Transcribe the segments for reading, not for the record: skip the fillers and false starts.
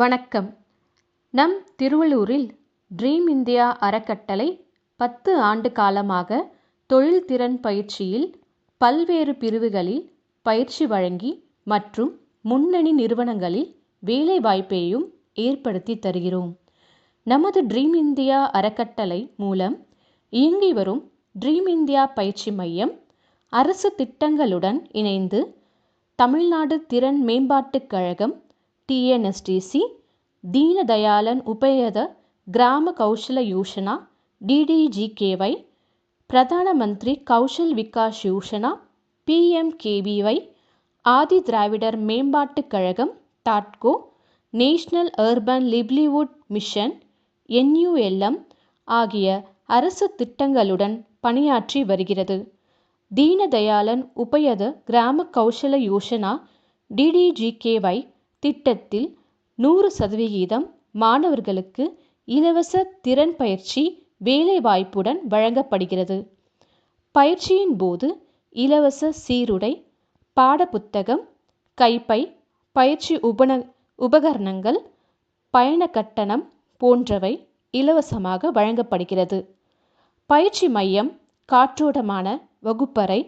வணக்கம். நம் திருவள்ளூரில் ட்ரீம் இந்தியா அறக்கட்டளை 10 ஆண்டு காலமாக தொழில்திறன் பயிற்சியில் பல்வேறு பிரிவுகளில் பயிற்சி வழங்கி மற்றும் முன்னணி நிறுவனங்களில் வேலைவாய்ப்பையும் ஏற்படுத்தி தருகிறோம். நமது ட்ரீம் இந்தியா அறக்கட்டளை மூலம் இயங்கி வரும் ட்ரீம் இந்தியா பயிற்சி மையம் அரசு திட்டங்களுடன் இணைந்து தமிழ்நாடு திறன் மேம்பாட்டுக் கழகம் TNSTC, தீனதயாளன் உபாத்யாய கிராம கௌஷல யோஜனா DDGKY, பிரதான மந்திரி கௌஷல் விகாஸ் யோஜனா PMKVY, ஆதி திராவிடர் மேம்பாட்டுக் கழகம் TATCO, national urban livelihood mission NULM ஆகிய அரசு திட்டங்களுடன் பணியாற்றி வருகிறது. தீனதயாளன் உபாத்யாய கிராம கௌஷல யோஜனா DDGKY திட்டத்தில் 100% மாணவர்களுக்கு இலவச திறன் பயிற்சி வேலைவாய்ப்புடன் வழங்கப்படுகிறது. பயிற்சியின் போது இலவச சீருடை, பாடப்புத்தகம், கைப்பை, பயிற்சி உபகரணங்கள், பயண கட்டணம் போன்றவை இலவசமாக வழங்கப்படுகிறது. பயிற்சி மையம் காற்றோட்டமான வகுப்பறை,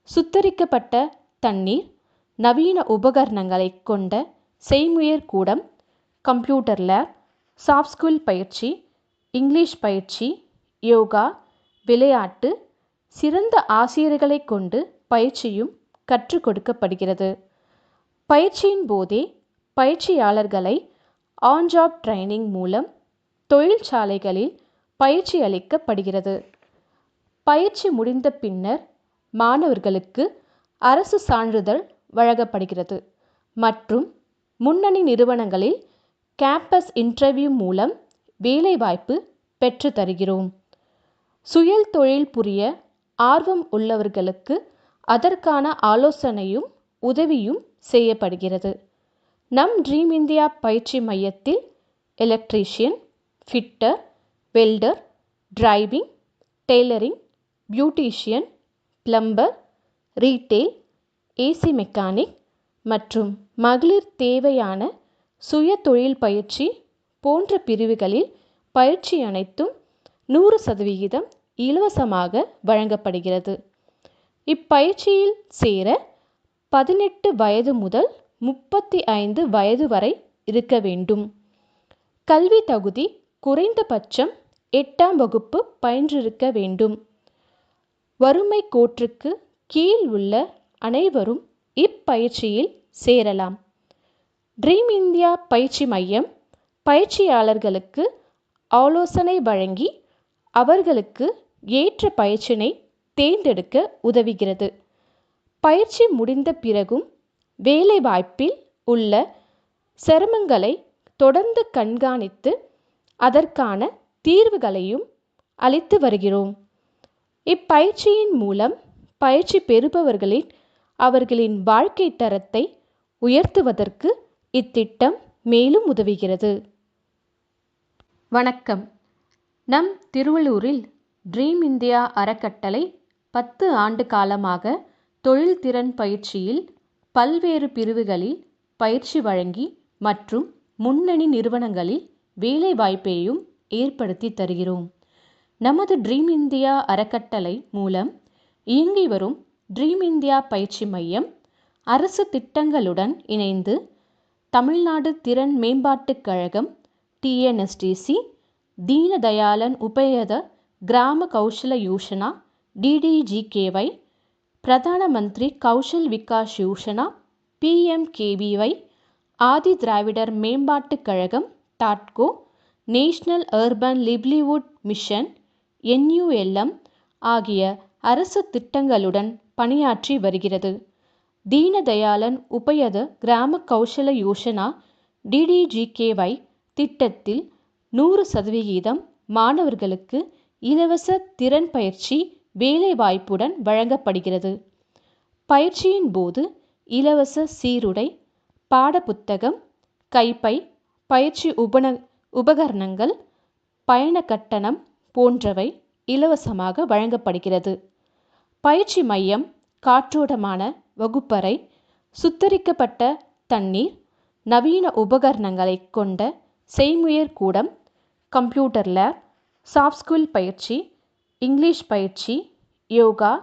சுத்திகரிக்கப்பட்ட தண்ணீர், நவீன உபகரணங்களை கொண்ட செய்முயற் கூடம், கம்ப்யூட்டர் லேப், சாஃப்ட் ஸ்கில் பயிற்சி, இங்கிலீஷ் பயிற்சி, யோகா, விளையாட்டு, சிறந்த ஆசிரியர்களை கொண்டு பயிற்சியும் கற்றுக் கொடுக்கப்படுகிறது. பயிற்சியின் போதே பயிற்சியாளர்களை ஆன் ஜாப் ட்ரைனிங் மூலம் தொழிற்சாலைகளில் பயிற்சி அளிக்கப்படுகிறது. பயிற்சி முடிந்த பின்னர் மாணவர்களுக்கு அரசு சான்றிதழ் வழங்கப்படுகிறது மற்றும் முன்னணி நிறுவனங்களில் கேம்பஸ் இன்டர்வியூ மூலம் வேலைவாய்ப்பு பெற்று தருகிறோம். சுய தொழில் புரிய ஆர்வம் உள்ளவர்களுக்கு அதற்கான ஆலோசனையும் உதவியும் செய்யப்படுகிறது. நம் ட்ரீம் இந்தியா பயிற்சி மையத்தில் electrician, fitter, welder, driving, tailoring, beautician, plumber, retail, AC mechanic மற்றும் மகளிர் தேவையான சுய தொழில் பயிற்சி போன்ற பிரிவுகளில் பயிற்சி அனைத்தும் 100% இலவசமாக வழங்கப்படுகிறது. இப்பயிற்சியில் சேர 18 வயது முதல் 35 வயது வரை இருக்க வேண்டும். கல்வி தகுதி குறைந்தபட்சம் 8ஆம் வகுப்பு பயின்றிருக்க வேண்டும். வறுமை கோட்டிற்கு கீழ் உள்ள அனைவரும் இப்பயிற்சியில் சேரலாம். ட்ரீம் இந்தியா பயிற்சி மையம் பயிற்சியாளர்களுக்கு ஆலோசனை வழங்கி அவர்களுக்கு ஏற்ற பயிற்சியினை தேர்ந்தெடுக்க உதவுகிறது. பயிற்சி முடிந்த பிறகும் வேலைவாய்ப்பில் உள்ள சிரமங்களை தொடர்ந்து கண்காணித்து அதற்கான தீர்வுகளையும் அளித்து வருகிறோம். இப்பயிற்சியின் மூலம் பயிற்சி பெறுபவர்களின் அவர்களின் வாழ்க்கை தரத்தை உயர்த்துவதற்கு இத்திட்டம் மேலும் உதவுகிறது. வணக்கம். நம் திருவள்ளூரில் ட்ரீம் இந்தியா அறக்கட்டளை 10 ஆண்டு காலமாக தொழில்திறன் பயிற்சியில் பல்வேறு பிரிவுகளில் பயிற்சி வழங்கி மற்றும் முன்னணி நிறுவனங்களில் வேலைவாய்ப்பையும் ஏற்படுத்தி தருகிறோம். நமது ட்ரீம் இந்தியா அறக்கட்டளை மூலம் இயங்கி வரும் ட்ரீம் இந்தியா பயிற்சி மையம் அரசு திட்டங்களுடன் இணைந்து தமிழ்நாடு திறன் மேம்பாட்டுக் கழகம் TNSTC, தீனதயாளன் உபாத்யாய கிராம கௌஷல யோஜனா DDGKY, பிரதான மந்திரி கௌஷல் விகாஸ் யோஜனா PMKVY, ஆதி திராவிடர் மேம்பாட்டுக் கழகம் TATCO, national urban livelihood mission NULM ஆகிய அரசு திட்டங்களுடன் பணியாற்றி வருகிறது. தீனதயாளன் உபாத்யாய கிராம கௌஷல யோஜனா DDGKY திட்டத்தில் 100% மாணவர்களுக்கு இலவச திறன் பயிற்சி வேலைவாய்ப்புடன் வழங்கப்படுகிறது. பயிற்சியின் போது இலவச சீருடை, பாடப்புத்தகம், கைப்பை, பயிற்சி உபகரணங்கள், பயண கட்டணம் போன்றவை இலவசமாக வழங்கப்படுகிறது. பயிற்சி மையம் காற்றோட்டமான வகுப்பறை, சுத்திகரிக்கப்பட்ட தண்ணீர், நவீன உபகரணங்களை கொண்ட செய்முயற் கூடம், கம்ப்யூட்டர் லேப், சாஃப்ட் ஸ்கில் பயிற்சி, இங்கிலீஷ் பயிற்சி, யோகா,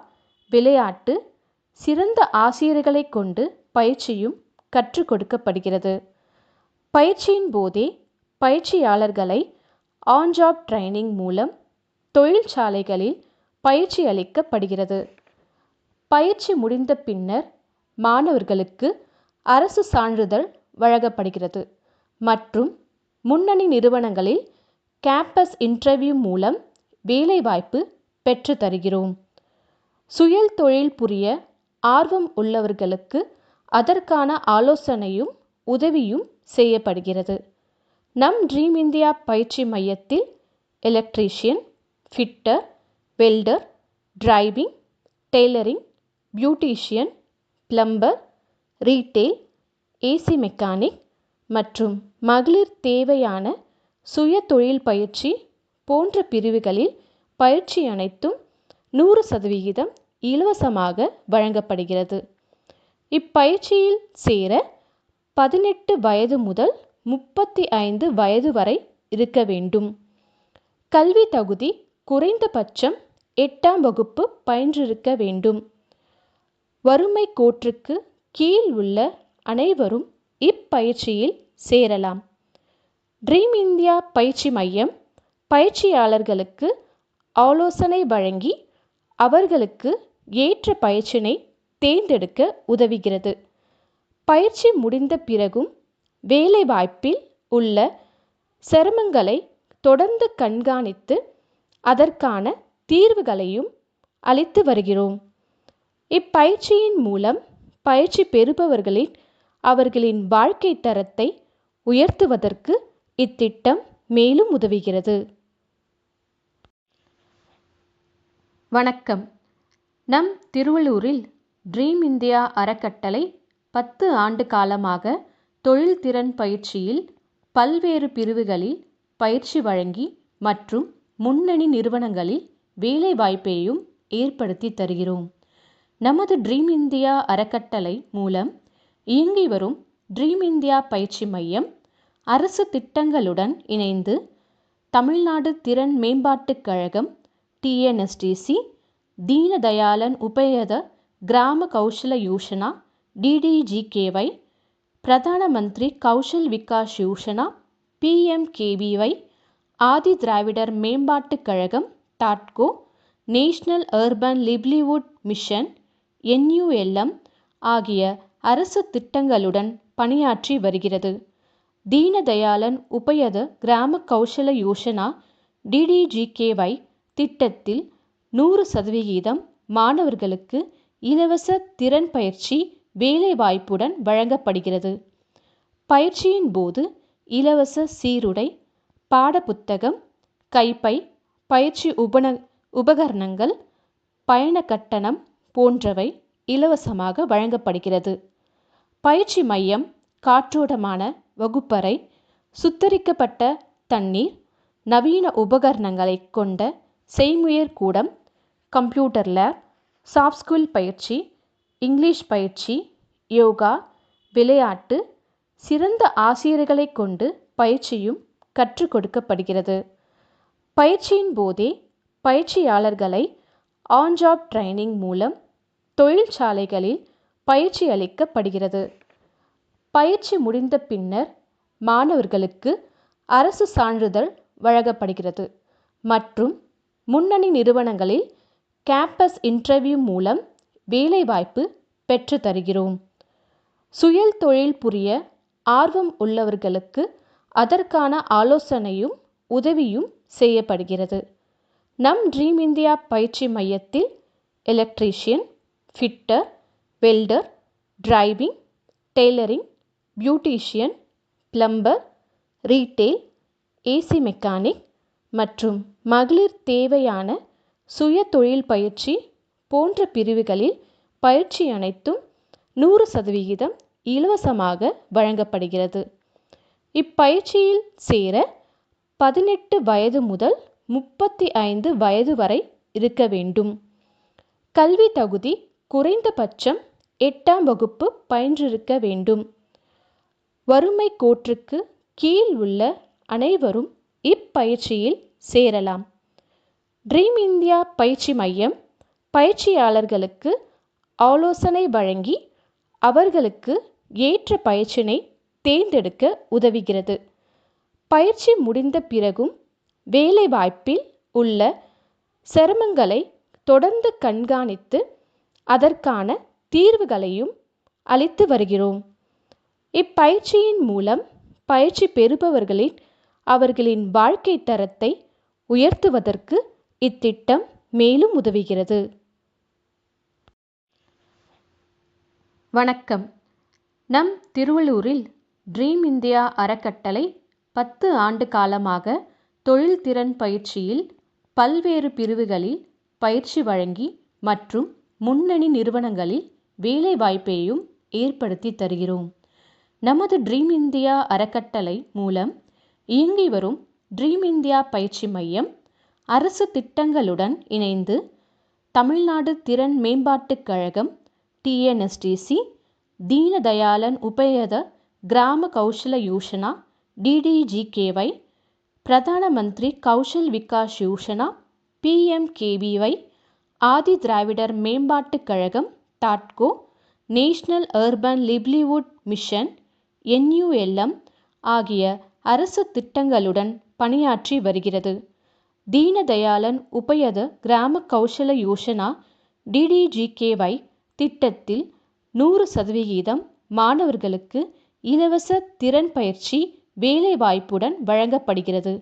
விளையாட்டு, சிறந்த ஆசிரியர்களை கொண்டு பயிற்சியும் கற்றுக் கொடுக்கப்படுகிறது. பயிற்சியின் போதே பயிற்சியாளர்களை ஆன் ஜாப் ட்ரைனிங் மூலம் தொழிற்சாலைகளில் பயிற்சி அளிக்கப்படுகிறது. பயிற்சி முடிந்த பின்னர் மாணவர்களுக்கு அரசு சான்றிதழ் வழங்கப்படுகிறது மற்றும் முன்னணி நிறுவனங்களில் கேம்பஸ் இன்டர்வியூ மூலம் வேலைவாய்ப்பு பெற்று தருகிறோம். சுய தொழில் புரிய ஆர்வம் உள்ளவர்களுக்கு அதற்கான ஆலோசனையும் உதவியும் செய்யப்படுகிறது. நம் ட்ரீம் இந்தியா பயிற்சி மையத்தில் electrician, fitter, welder, driving, tailoring, beautician, plumber, retail, AC mechanic மற்றும் மகளிர் தேவையான சுய தொழில் பயிற்சி போன்ற பிரிவுகளில் பயிற்சி அனைத்தும் 100% இலவசமாக வழங்கப்படுகிறது. இப்பயிற்சியில் சேர 18 வயது முதல் 35 வயது வரை இருக்க வேண்டும். கல்வி தகுதி குறைந்தபட்சம் 8ஆம் வகுப்பு பயின்றிருக்க வேண்டும். வறுமை கோட்டிற்கு கீழ் உள்ள அனைவரும் இப்பயிற்சியில் சேரலாம். ட்ரீம் இந்தியா பயிற்சி மையம் பயிற்சியாளர்களுக்கு ஆலோசனை வழங்கி அவர்களுக்கு ஏற்ற பயிற்சியினை தேர்ந்தெடுக்க உதவுகிறது. பயிற்சி முடிந்த பிறகும் வேலைவாய்ப்பில் உள்ள சிரமங்களை தொடர்ந்து கண்காணித்து அதற்கான தீர்வுகளையும் அளித்து வருகிறோம். இப்பயிற்சியின் மூலம் பயிற்சி பெறுபவர்களின் அவர்களின் வாழ்க்கை தரத்தை உயர்த்துவதற்கு இத்திட்டம் மேலும் உதவுகிறது. வணக்கம். நம் திருவள்ளூரில் ட்ரீம் இந்தியா அறக்கட்டளை 10 ஆண்டு காலமாக தொழில்திறன் பயிற்சியில் பல்வேறு பிரிவுகளில் பயிற்சி வழங்கி மற்றும் முன்னணி நிறுவனங்களில் வேலைவாய்ப்பையும் ஏற்படுத்தி தருகிறோம். நமது ட்ரீம் இந்தியா அறக்கட்டளை மூலம் இயங்கி வரும் ட்ரீம் இந்தியா பயிற்சி மையம் அரசு திட்டங்களுடன் இணைந்து தமிழ்நாடு திறன் மேம்பாட்டுக் கழகம், TNSTC, தீனதயாளன் உபாத்யாய கிராம கௌஷல யோஜனா, DDGKY, பிரதான மந்திரி கௌஷல் விகாஸ் யோஜனா, PMKVY, ஆதி திராவிடர் மேம்பாட்டுக் கழகம், TATCO, national urban livelihood mission, NULM ஆகிய அரசு திட்டங்களுடன் பணியாற்றி வருகிறது. தீனதயாளன் உபாத்யாய கிராம கௌஷல யோஜனா DDGKY திட்டத்தில் 100% மாணவர்களுக்கு இலவச திறன் பயிற்சி வேலைவாய்ப்புடன் வழங்கப்படுகிறது. பயிற்சியின் போது இலவச சீருடை, பாடப்புத்தகம், கைப்பை, பயிற்சி உபகரணங்கள், பயண கட்டணம் போன்றவை இலவசமாக வழங்கப்படுகிறது. பயிற்சி மையம் காற்றோட்டமான வகுப்பறை, சுத்திகரிக்கப்பட்ட தண்ணீர், நவீன உபகரணங்களை கொண்ட செய்முயற் கூடம், கம்ப்யூட்டர் லேப், சாஃப்ட் ஸ்கில் பயிற்சி, இங்கிலீஷ் பயிற்சி, யோகா, விளையாட்டு, சிறந்த ஆசிரியர்களை கொண்டு பயிற்சியும் கற்றுக் கொடுக்கப்படுகிறது. பயிற்சியின் போதே பயிற்சியாளர்களை ஆன் ஜாப் ட்ரைனிங் மூலம் தொழிற்சாலைகளில் பயிற்சி அளிக்கப்படுகிறது. பயிற்சி முடிந்த பின்னர் மாணவர்களுக்கு அரசு சான்றிதழ் வழங்கப்படுகிறது மற்றும் முன்னணி நிறுவனங்களில் கேம்பஸ் இன்டர்வியூ மூலம் வேலைவாய்ப்பு பெற்று தருகிறோம். சுய தொழில் புரிய ஆர்வம் உள்ளவர்களுக்கு அதற்கான ஆலோசனையும் உதவியும் செய்யப்படுகிறது. நம் ட்ரீம் இந்தியா பயிற்சி மையத்தில் electrician, fitter, welder, driving, tailoring, beautician, plumber, retail, AC mechanic மற்றும் மகளிர் தேவையான சுய தொழில் பயிற்சி போன்ற பிரிவுகளில் பயிற்சி அனைத்தும் 100% இலவசமாக வழங்கப்படுகிறது. இப்பயிற்சியில் சேர 18 வயது முதல் 35 வயது வரை இருக்க வேண்டும். கல்வி தகுதி குறைந்தபட்சம் 8ஆம் வகுப்பு பயின்றிருக்க வேண்டும். வறுமை கோட்டிற்கு கீழ் உள்ள அனைவரும் இப்பயிற்சியில் சேரலாம். ட்ரீம் இந்தியா பயிற்சி மையம் பயிற்சியாளர்களுக்கு ஆலோசனை வழங்கி அவர்களுக்கு ஏற்ற பயிற்சியினை தேர்ந்தெடுக்க உதவுகிறது. பயிற்சி முடிந்த பிறகும் வேலைவாய்ப்பில் உள்ள சிரமங்களை தொடர்ந்து கண்காணித்து அதற்கான தீர்வுகளையும் அளித்து வருகிறோம். இப்பயிற்சியின் மூலம் பயிற்சி பெறுபவர்களின் அவர்களின் வாழ்க்கை தரத்தை உயர்த்துவதற்கு இத்திட்டம் மேலும் உதவுகிறது. வணக்கம். நம் திருவள்ளூரில் ட்ரீம் இந்தியா அறக்கட்டளை 10 ஆண்டு காலமாக தொழில்திறன் பயிற்சியில் பல்வேறு பிரிவுகளில் பயிற்சி வழங்கி மற்றும் முன்னணி நிறுவனங்களில் வேலைவாய்ப்பையும் ஏற்படுத்தி தருகிறோம். நமது ட்ரீம் இந்தியா அறக்கட்டளை மூலம் இயங்கி வரும் ட்ரீம் இந்தியா பயிற்சி மையம் அரசு திட்டங்களுடன் இணைந்து தமிழ்நாடு திறன் மேம்பாட்டுக் கழகம் TNSTC, தீனதயாளன் உபாத்யாய கிராம கௌஷல யோஜனா DDGKY, பிரதான மந்திரி கௌஷல் விகாஸ் யோஜனா PMKVY, ஆதி திராவிடர் மேம்பாட்டுக் கழகம் TATCO, national urban livelihood mission NULM ஆகிய அரசு திட்டங்களுடன் பணியாற்றி வருகிறது. தீனதயாளன் உபாத்யாய கிராம கௌஷல யோஜனா DDGKY திட்டத்தில் 100% மாணவர்களுக்கு இலவச திறன் பயிற்சி வேலைவாய்ப்புடன் வழங்கப்படுகிறது.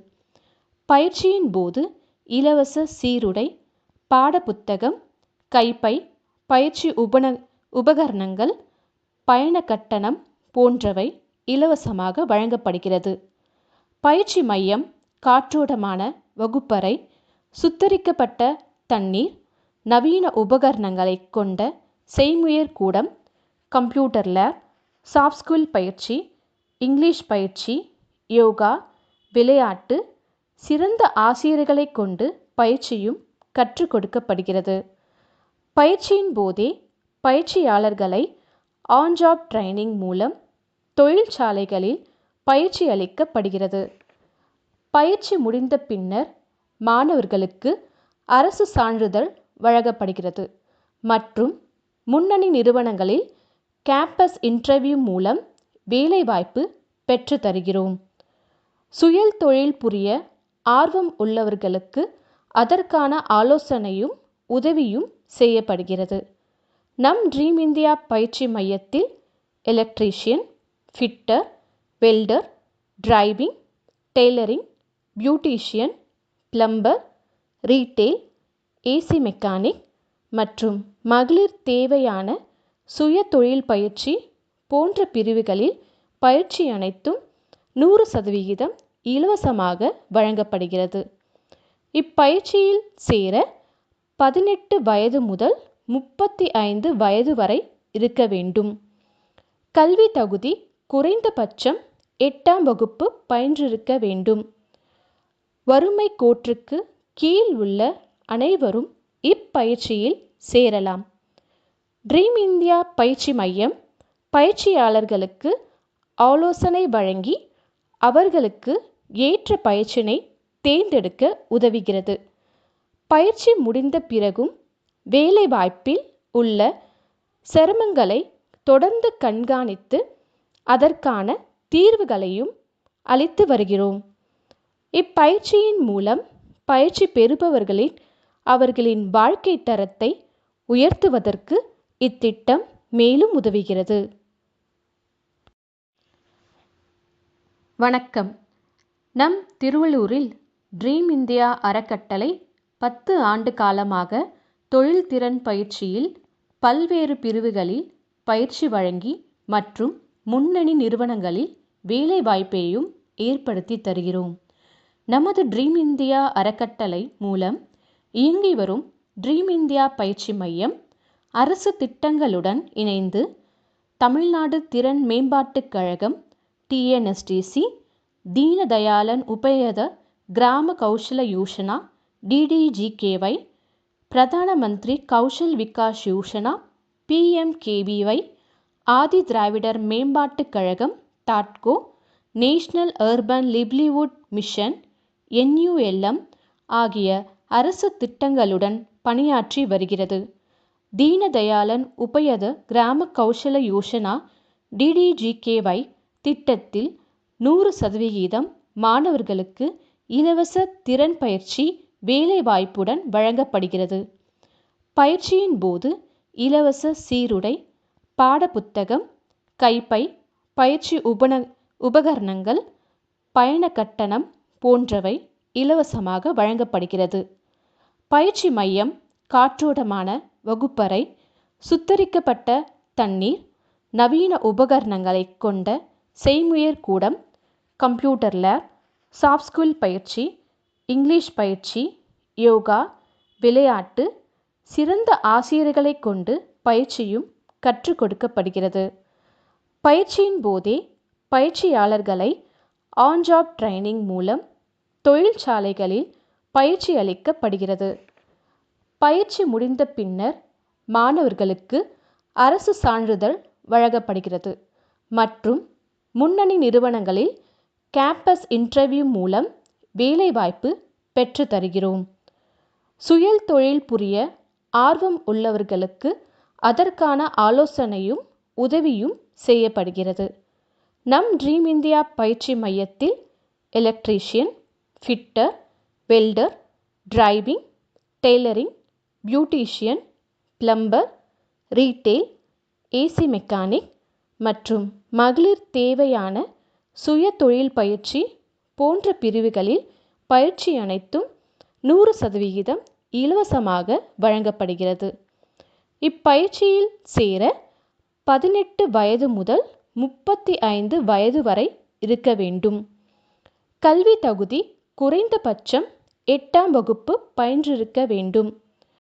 பயிற்சியின் போது இலவச சீருடை, பாடப்புத்தகம், கைப்பை, பயிற்சி உபகரணங்கள், பயண கட்டணம் போன்றவை இலவசமாக வழங்கப்படுகிறது. பயிற்சி மையம் காற்றோட்டமான வகுப்பறை, சுத்தரிக்கப்பட்ட தண்ணீர், நவீன உபகரணங்களை கொண்ட செய்முயற் கூடம், கம்ப்யூட்டர் லேப், சாஃப்ட் ஸ்கில் பயிற்சி, இங்கிலீஷ் பயிற்சி, யோகா, விளையாட்டு, சிறந்த ஆசிரியர்களை கொண்டு பயிற்சியும் கற்றுக் கொடுக்கப்படுகிறது. பயிற்சியின் போதே பயிற்சியாளர்களை ஆன் ஜாப் ட்ரைனிங் மூலம் தொழிற்சாலைகளில் பயிற்சி அளிக்கப்படுகிறது. பயிற்சி முடிந்த பின்னர் மாணவர்களுக்கு அரசு சான்றிதழ் வழங்கப்படுகிறது மற்றும் முன்னணி நிறுவனங்களில் கேம்பஸ் இன்டர்வியூ மூலம் வேலைவாய்ப்பு பெற்று தருகிறோம். சுய தொழில் புரிய ஆர்வம் உள்ளவர்களுக்கு அதற்கான ஆலோசனையும் உதவியும் செய்யப்படுகிறது. நம் ட்ரீம் இந்தியா பயிற்சி மையத்தில் electrician, fitter, welder, driving, tailoring, beautician, plumber, retail, AC mechanic மற்றும் மகளிர் தேவையான சுய தொழில் பயிற்சி போன்ற பிரிவுகளில் பயிற்சி அனைத்தும் 100% இலவசமாக வழங்கப்படுகிறது. இப்பயிற்சியில் சேர 18 வயது முதல் 35 வயது வரை இருக்க வேண்டும். கல்வி தகுதி குறைந்தபட்சம் 8ஆம் வகுப்பு பயின்றிருக்க வேண்டும். வறுமை கோட்டிற்கு கீழ் உள்ள அனைவரும் இப்பயிற்சியில் சேரலாம். ட்ரீம் இந்தியா பயிற்சி மையம் பயிற்சியாளர்களுக்கு ஆலோசனை வழங்கி அவர்களுக்கு ஏற்ற பயிற்சியினை தேர்ந்தெடுக்க உதவுகிறது. பயிற்சி முடிந்த பிறகும் வேலைவாய்ப்பில் உள்ள சிரமங்களை தொடர்ந்து கண்காணித்து அதற்கான தீர்வுகளையும் அளித்து வருகிறோம். இப்பயிற்சியின் மூலம் பயிற்சி பெறுபவர்களின் அவர்களின் வாழ்க்கை தரத்தை உயர்த்துவதற்கு இத்திட்டம் மேலும் உதவுகிறது. வணக்கம். நம் திருவள்ளூரில் ட்ரீம் இந்தியா அறக்கட்டளை 10 ஆண்டு காலமாக தொழில்திறன் பயிற்சியில் பல்வேறு பிரிவுகளில் பயிற்சி வழங்கி மற்றும் முன்னணி நிறுவனங்களில் வேலைவாய்ப்பையும் ஏற்படுத்தி தருகிறோம். நமது ட்ரீம் இந்தியா அறக்கட்டளை மூலம் இயங்கி வரும் ட்ரீம் இந்தியா பயிற்சி மையம் அரசு திட்டங்களுடன் இணைந்து தமிழ்நாடு திறன் மேம்பாட்டுக் கழகம் TNSTC, தீனதயாளன் உபாத்யாய கிராம கௌஷல யோஜனா DDGKY, பிரதான மந்திரி கௌஷல் விகாஸ் யோஜனா PMKVY, ஆதி திராவிடர் மேம்பாட்டுக் கழகம் தாட்கோ, national urban livelihood mission NULM ஆகிய அரசு திட்டங்களுடன் பணியாற்றி வருகிறது. தீனதயாளன் உபயத கிராம கௌஷல யோசனா DDGKY திட்டத்தில் 100% மாணவர்களுக்கு இலவச திறன் பயிற்சி வேலைவாய்ப்புடன் வழங்கப்படுகிறது. பயிற்சியின் போது இலவச சீருடை, பாடப்புத்தகம், கைப்பை, பயிற்சி உபகரணங்கள், பயண கட்டணம் போன்றவை இலவசமாக வழங்கப்படுகிறது. பயிற்சி மையம் காற்றோட்டமான வகுப்பறை, சுத்தரிக்கப்பட்ட தண்ணீர், நவீன உபகரணங்களை கொண்ட செய்முயற் கூடம், கம்ப்யூட்டர் லேப், சாஃப்ட் ஸ்கில் பயிற்சி, இங்கிலீஷ் பயிற்சி, யோகா, விளையாட்டு, சிறந்த ஆசிரியர்களை கொண்டு பயிற்சியும் கற்றுக் கொடுக்கப்படுகிறது. பயிற்சியின் போதே பயிற்சியாளர்களை ஆன் ஜாப் ட்ரைனிங் மூலம் தொழிற்சாலைகளில் பயிற்சி அளிக்கப்படுகிறது. பயிற்சி முடிந்த பின்னர் மாணவர்களுக்கு அரசு சான்றிதழ் வழங்கப்படுகிறது மற்றும் முன்னணி நிறுவனங்களில் கேம்பஸ் இன்டர்வியூ மூலம் வேலைவாய்ப்பு பெற்று தருகிறோம். சுயல் தொழில் புரிய ஆர்வம் உள்ளவர்களுக்கு அதற்கான ஆலோசனையும் உதவியும் செய்யப்படுகிறது. நம் ட்ரீம் இந்தியா பயிற்சி மையத்தில் electrician, fitter, welder, driving, tailoring, beautician, plumber, retail, AC mechanic மற்றும் மகளிர் தேவையான சுய தொழில் பயிற்சி போன்ற பிரிவுகளில் பயிற்சி அனைத்தும் 100% இலவசமாக வழங்கப்படுகிறது. இப்பயிற்சியில் சேர 18 வயது முதல் 35 வயது வரை இருக்க வேண்டும். கல்வி தகுதி குறைந்தபட்சம் 8ஆம் வகுப்பு பயின்றிருக்க வேண்டும்.